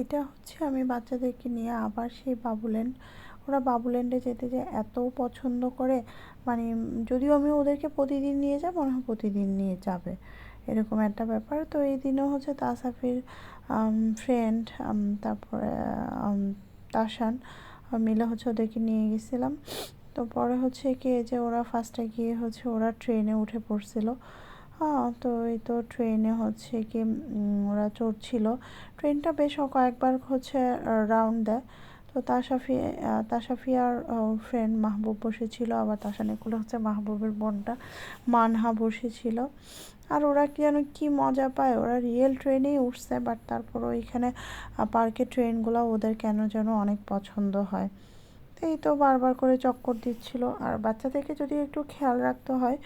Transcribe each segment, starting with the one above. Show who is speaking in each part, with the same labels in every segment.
Speaker 1: এটা হচ্ছে আমি বাচ্চাদেরকে নিয়ে আবার সেই বাবুল্যান্ড, ওরা বাবুল্যান্ডে যেতে যে এত পছন্দ করে, মানে যদিও আমি ওদেরকে প্রতিদিন নিয়ে যাব, মনে হয় প্রতিদিন নিয়ে যাবে এরকম একটা ব্যাপার। তো এই দিনও হচ্ছে তাসাফির ফ্রেন্ড, তারপরে তাসান মিলে হচ্ছে ওদেরকে নিয়ে গেছিলাম। তো পরে হচ্ছে কি যে ওরা ফার্স্টে গিয়ে হচ্ছে ওরা ট্রেনে উঠে পড়ছিল। হ্যাঁ, তো এই তো ট্রেনে হচ্ছে কি ওরা চড়ছিল। ট্রেনটা বেশ কয়েকবার হচ্ছে রাউন্ড দেয়। তো তাসাফিয়ার ফ্রেন্ড মাহবুব বসেছিল, আবার তাসানের কোলে হচ্ছে মাহবুবের বোনটা মানহা বসেছিল। আর ওরা কি যেন কি মজা পায়, ওরা রিয়েল ট্রেনেই উঠছে, বাট তারপর ওইখানে পার্কের ট্রেনগুলো ওদের কেন যেন অনেক পছন্দ হয়। এই তো বারবার করে চক্কর দিচ্ছিল। আর বাচ্চাদেরকে যদি একটু খেয়াল রাখতে হয়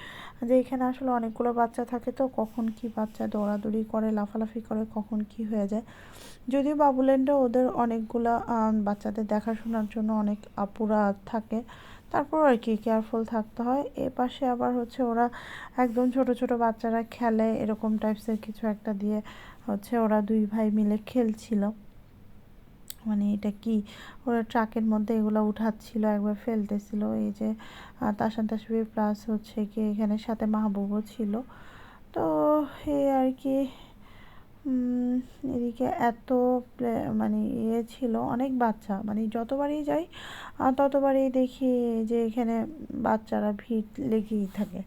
Speaker 1: যে এখানে আসলে অনেকগুলো বাচ্চা থাকে, তো কখন কি বাচ্চা দৌড়াদৌড়ি করে লাফালাফি করে কখন কি হয়ে যায়। যদিও বাবুল্যান্ডে ওদের অনেকগুলা বাচ্চাদের দেখাশোনার জন্য অনেক আপুরা থাকে, তারপর আর কি কেয়ারফুল থাকতে হয়। এ পাশে আবার হচ্ছে ওরা একদম ছোট ছোট বাচ্চারা খেলে এরকম টাইপসের কিছু একটা দিয়ে হচ্ছে ওরা দুই ভাই মিলে খেলছিল। মানে এটা কি, ওরা ট্রাকের মধ্যে এগুলো উঠাচ্ছিল, একবার ফেলতেছিল। এই যে তাসান তাসবি প্লাস হচ্ছে কি এখানে সাথে মাহবুবও ছিল। তো এই আর কি এদিকে এত মানে ইয়ে ছিল, অনেক বাচ্চা, মানে যতবারই যাই ততবারই দেখি যে এখানে বাচ্চারা ভিড় লেগেই থাকে।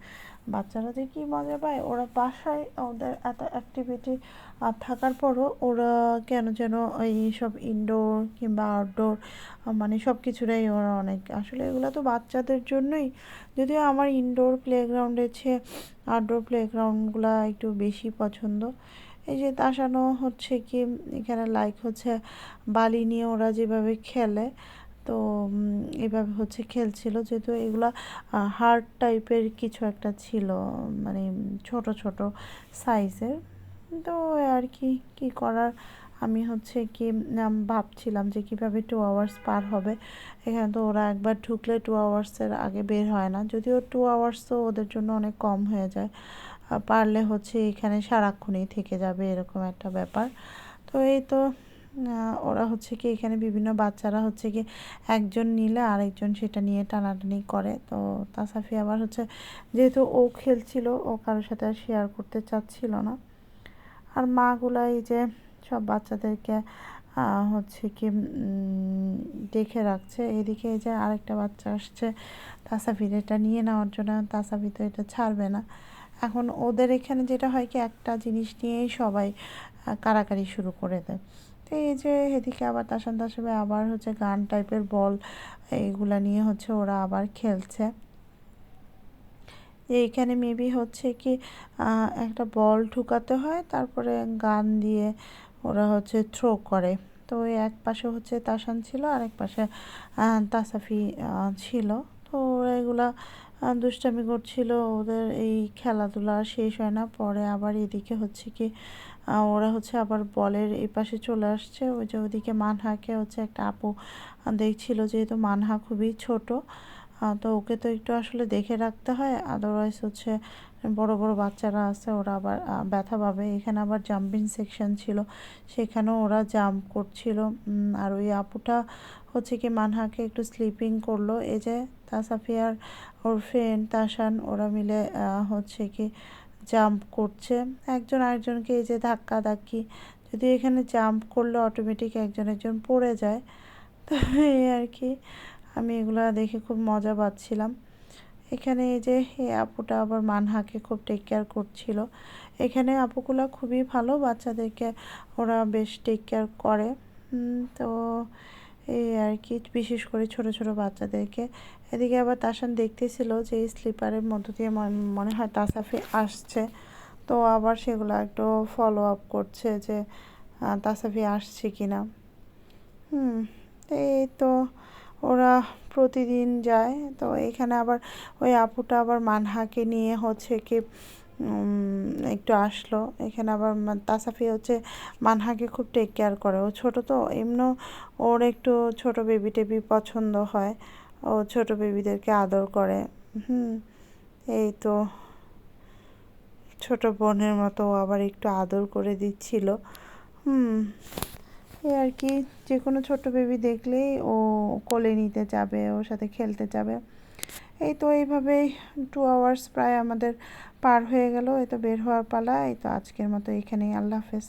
Speaker 1: বাচ্চারা যে কী মজা পায়, ওরা বাসায় ওদের এত অ্যাক্টিভিটি থাকার পরও ওরা কেন যেন এই সব ইনডোর কিংবা আউটডোর মানে সব কিছুটাই ওরা অনেক, আসলে এগুলো তো বাচ্চাদের জন্যই। যদিও আমার ইনডোর প্লেগ্রাউন্ডের চেয়ে আউটডোর প্লেগ্রাউন্ডগুলো একটু বেশি পছন্দ। এই যে তাসানো হচ্ছে কি এখানে লাইক হচ্ছে বালি নিয়ে ওরা যেভাবে খেলে, তো এভাবে হচ্ছে খেলছিল। যেহেতু এগুলা হার্ড টাইপের কিছু একটা ছিল, মানে ছোট ছোট সাইজের। তো আর কি কি করার, আমি হচ্ছে কি ভাবছিলাম যে কীভাবে 2 আওয়ার্স পার হবে। এখানে তো ওরা একবার ঢুকলে 2 আওয়ার্সের আগে বের হয় না, যদিও 2 আওয়ার্স তো ওদের জন্য অনেক কম হয়ে যায়। পারলে হচ্ছে এখানে সারাক্ষণই থেকে যাবে এরকম একটা ব্যাপার। তো এই তো ওরা হচ্ছে কি এখানে বিভিন্ন বাচ্চারা হচ্ছে কি একজন নিলে আরেকজন সেটা নিয়ে টানাটানি করে। তো তাসাফি আবার হচ্ছে যেহেতু ও খেলছিল, ও কারোর সাথে আর শেয়ার করতে চাচ্ছিল না। আর মাগুলা এই যে সব বাচ্চাদেরকে হচ্ছে কি দেখে রাখছে। এদিকে এই যে আরেকটা বাচ্চা আসছে তাসাফির এটা নিয়ে নেওয়ার জন্য, তাসাফি তো এটা ছাড়বে না। এখন ওদের এখানে যেটা হয় কি একটা জিনিস নিয়েই সবাই কাড়াকাড়ি শুরু করে দেয়। তো এই যে এদিকে আবার তাসান তাসাবে আবার হচ্ছে গান টাইপের বল এইগুলা নিয়ে হচ্ছে ওরা আবার খেলছে। এইখানে মেবি হচ্ছে কি একটা বল ঢুকাতে হয়, তারপরে গান দিয়ে ওরা হচ্ছে থ্রো করে। তো ওই এক পাশে হচ্ছে তাসান ছিল আর এক পাশে তাসাফি ছিল। তো ওরা এগুলা দুষ্টামি করছিল, ওদের এই খেলাধুলা শেষ হয় না। পরে আবার এদিকে হচ্ছে কি ওরা হচ্ছে আবার বলের এই পাশে চলে আসছে। ওই যে ওদিকে মানহাকে হচ্ছে একটা আপু দেখছিল, যেহেতু মানহা খুবই ছোট, তো ওকে তো একটু আসলে দেখে রাখতে হয়, আদারওয়াইজ হচ্ছে বড় বড় বাচ্চারা আছে ওরা আবার ব্যথা পাবে। এখানে আবার জাম্পিং সেকশন ছিল, সেখানেও ওরা জাম্প করছিল। আর ওই আপুটা হচ্ছে কি মানহাকে একটু স্লিপিং করলো। এই যে তাসাফিয়ার ওর ফ্রেন্ড তাসান ওরা মিলে হচ্ছে কি জাম্প করছে একজন আরেকজনকে, এই যে ধাক্কা ধাক্কি। যদি এখানে জাম্প করলে অটোমেটিক একজন একজন পড়ে যায়। তো এই আর কি আমি এগুলো দেখে খুব মজা পাচ্ছিলাম। এখানে এই যে এই আপুটা আবার মানহাকে খুব টেক কেয়ার করছিল। এখানে আপুগুলো খুবই ভালো, বাচ্চাদেরকে ওরা বেশ টেক কেয়ার করে। তো এই আর কি, বিশেষ করে ছোট ছোট বাচ্চাদেরকে। এদিকে আবার তাসান দেখতেছিল যে এই স্লিপারের মধ্য দিয়ে মনে হয় তাসাফি আসছে, তো আবার সেগুলো একটু ফলো আপ করছে যে তাসাফি আসছে কিনা। এই তো ওরা প্রতিদিন যায়। তো এখানে আবার ওই আপুটা আবার মানহাকে নিয়ে হচ্ছে কি একটু আসলো। এখানে আবার তাসাফি হচ্ছে মানহাকে খুব টেক কেয়ার করে, ও ছোটো তো এমনি, ওর একটু ছোট বেবি টেবি পছন্দ হয়, ও ছোট বেবিদেরকে আদর করে। এই তো ছোট বোনের মতো আবার একটু আদর করে দিচ্ছিল। এই আর কি, যে কোনো ছোট্ট বেবি দেখলেই ও কোলে নিতে যাবে, ওর সাথে খেলতে যাবে। এই তো এইভাবেই 2 আওয়ার্স প্রায় আমাদের পার হয়ে গেল। এই তো বের হওয়ার পালা। এই তো আজকের মতো এখানেই। আল্লাহ হাফেজ।